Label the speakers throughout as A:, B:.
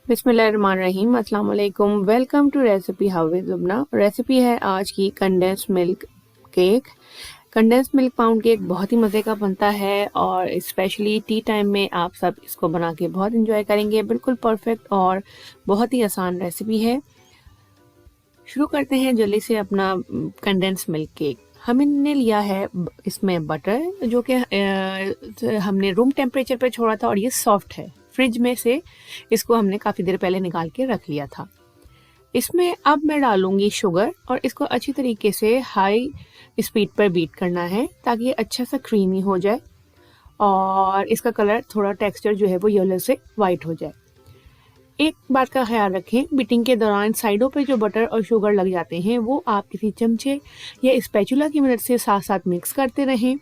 A: बिस्मिल्लाहिर्रहमानिर्रहीम, अस्सलाम वालेकुम। Welcome to recipe how with Lubna. Recipe है आज की condense milk cake. Condense milk pound cake बहुत ही मज़े का बनता है और स्पेशली टी टाइम में आप सब इसको बना के बहुत इंजॉय करेंगे। बिल्कुल परफेक्ट और बहुत ही आसान रेसिपी है। शुरू करते हैं जल्दी से अपना कंडेंस मिल्क केक। हमने लिया है इसमें बटर जो कि हमने रूम टेम्परेचर पर छोड़ा था और ये सॉफ्ट है। फ्रिज में से इसको हमने काफ़ी देर पहले निकाल के रख लिया था। इसमें अब मैं डालूंगी शुगर और इसको अच्छी तरीके से हाई स्पीड पर बीट करना है ताकि ये अच्छा सा क्रीमी हो जाए और इसका कलर थोड़ा टेक्सचर जो है वो येलो से वाइट हो जाए। एक बात का ख्याल रखें, बीटिंग के दौरान साइडों पे जो बटर और शुगर लग जाते हैं वो आप किसी चमचे या स्पैचुला की मदद से साथ साथ मिक्स करते रहें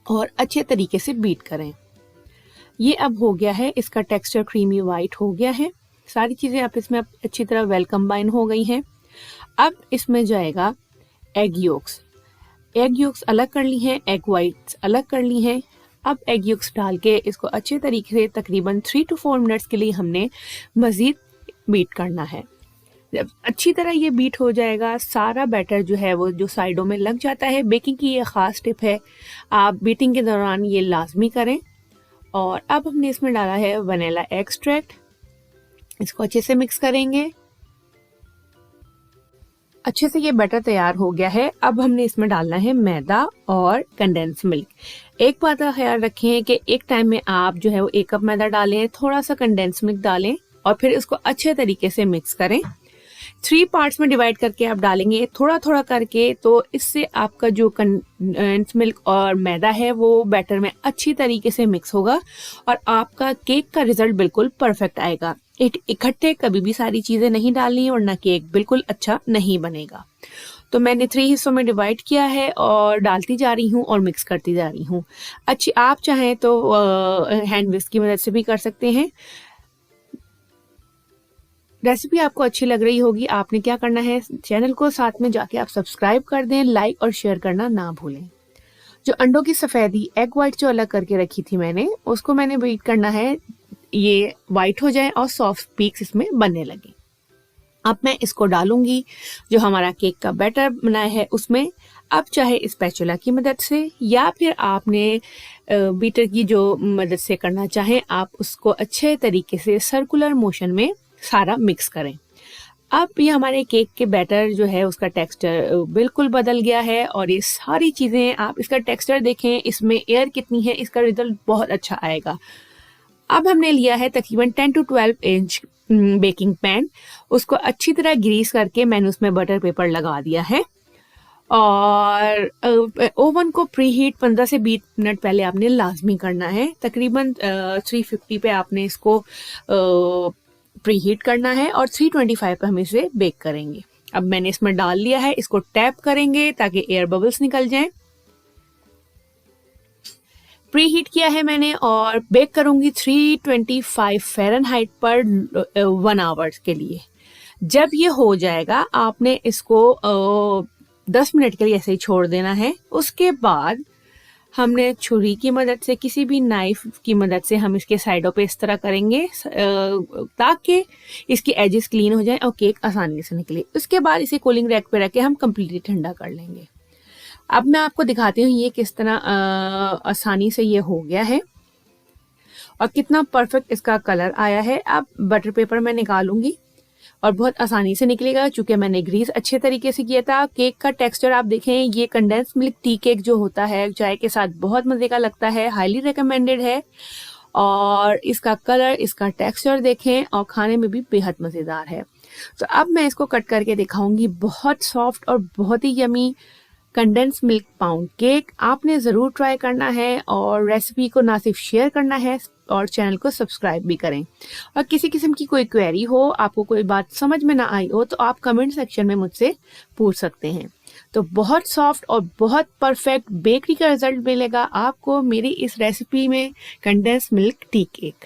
A: और अच्छे तरीके से बीट करें। ये अब हो गया है, इसका टेक्सचर क्रीमी वाइट हो गया है। सारी चीज़ें आप इसमें अच्छी तरह वेल कंबाइन हो गई हैं। अब इसमें जाएगा एग योक्स। एग योक्स अलग कर ली हैं, एग वाइट्स अलग कर ली हैं। अब एग योक्स डाल के इसको अच्छे तरीके से तकरीबन 3 to 4 मिनट्स के लिए हमने मज़ीद बीट करना है। जब अच्छी तरह ये बीट हो जाएगा, सारा बैटर जो है वो जो साइडों में लग जाता है। बेकिंग की ये ख़ास टिप है, आप बीटिंग के दौरान ये लाजमी करें। और अब हमने इसमें डाला है वनीला एक्सट्रैक्ट। इसको अच्छे से मिक्स करेंगे। अच्छे से ये बैटर तैयार हो गया है। अब हमने इसमें डालना है मैदा और कंडेंस मिल्क। एक बात का ख्याल रखें कि एक टाइम में आप जो है वो 1 कप मैदा डालें, थोड़ा सा कंडेंस मिल्क डालें और फिर इसको अच्छे तरीके से मिक्स करें। 3 पार्ट्स में डिवाइड करके आप डालेंगे थोड़ा थोड़ा करके, तो इससे आपका जो कंडेंस मिल्क और मैदा है वो बैटर में अच्छी तरीके से मिक्स होगा और आपका केक का रिजल्ट बिल्कुल परफेक्ट आएगा। इकट्ठे कभी भी सारी चीज़ें नहीं डालनी है वरना केक बिल्कुल अच्छा नहीं बनेगा। तो मैंने 3 हिस्सों में डिवाइड किया है और डालती जा रही हूँ और मिक्स करती जा रही हूँ। अच्छी आप चाहें तो हैंड विस्क की मदद से भी कर सकते हैं। रेसिपी आपको अच्छी लग रही होगी, आपने क्या करना है, चैनल को साथ में जाके आप सब्सक्राइब कर दें, लाइक और शेयर करना ना भूलें। जो अंडों की सफ़ेदी एग वाइट जो अलग करके रखी थी मैंने, उसको मैंने बीट करना है ये वाइट हो जाए और सॉफ्ट पीक्स इसमें बनने लगे। अब मैं इसको डालूंगी जो हमारा केक का बैटर बनाया है उसमें। अब चाहे स्पैचुला की मदद से या फिर आपने बीटर की जो मदद से करना चाहें, आप उसको अच्छे तरीके से सर्कुलर मोशन में सारा मिक्स करें। अब ये हमारे केक के बैटर जो है उसका टेक्सचर बिल्कुल बदल गया है और ये सारी चीज़ें आप इसका टेक्सचर देखें, इसमें एयर कितनी है, इसका रिजल्ट बहुत अच्छा आएगा। अब हमने लिया है तकरीबन 10 to 12 इंच बेकिंग पैन। उसको अच्छी तरह ग्रीस करके मैंने उसमें बटर पेपर लगा दिया है और ओवन को प्री हीट 15 से 20 मिनट पहले आपने लाजमी करना है। तकरीबन 350 पे आपने इसको प्री हीट करना है और 325 पे हम इसे बेक करेंगे। अब मैंने इसमें डाल लिया है, इसको टैप करेंगे ताकि एयर बबल्स निकल जाएं। प्री हीट किया है मैंने और बेक करूंगी 325 फ़ारेनहाइट पर 1 आवर्स के लिए। जब ये हो जाएगा आपने इसको 10 मिनट के लिए ऐसे ही छोड़ देना है। उसके बाद हमने छुरी की मदद से, किसी भी नाइफ की मदद से हम इसके साइडों पे इस तरह करेंगे ताकि इसकी एजेस क्लीन हो जाए और केक आसानी से निकले। उसके बाद इसे कूलिंग रैक पे रख के हम कम्प्लीटली ठंडा कर लेंगे। अब मैं आपको दिखाती हूँ ये किस तरह आसानी से ये हो गया है और कितना परफेक्ट इसका कलर आया है। अब बटर पेपर मैं निकालूंगी और बहुत आसानी से निकलेगा क्योंकि मैंने ग्रीस अच्छे तरीके से किया था। केक का टेक्सचर आप देखें, ये कंडेंस मिल्क टी केक जो होता है चाय के साथ बहुत मज़े का लगता है, हाईली रिकमेंडेड है। और इसका कलर, इसका टेक्सचर देखें और खाने में भी बेहद मज़ेदार है। तो अब मैं इसको कट करके दिखाऊंगी। बहुत सॉफ्ट और बहुत ही yummy condensed milk pound cake आपने ज़रूर ट्राई करना है और रेसिपी को ना सिर्फ शेयर करना है और चैनल को सब्सक्राइब भी करें। और किसी किस्म की कोई क्वेरी हो, आपको कोई बात समझ में ना आई हो, तो आप कमेंट सेक्शन में मुझसे पूछ सकते हैं। तो बहुत सॉफ्ट और बहुत परफेक्ट बेकरी का रिजल्ट मिलेगा आपको मेरी इस रेसिपी में, कंडेंस मिल्क टी केक।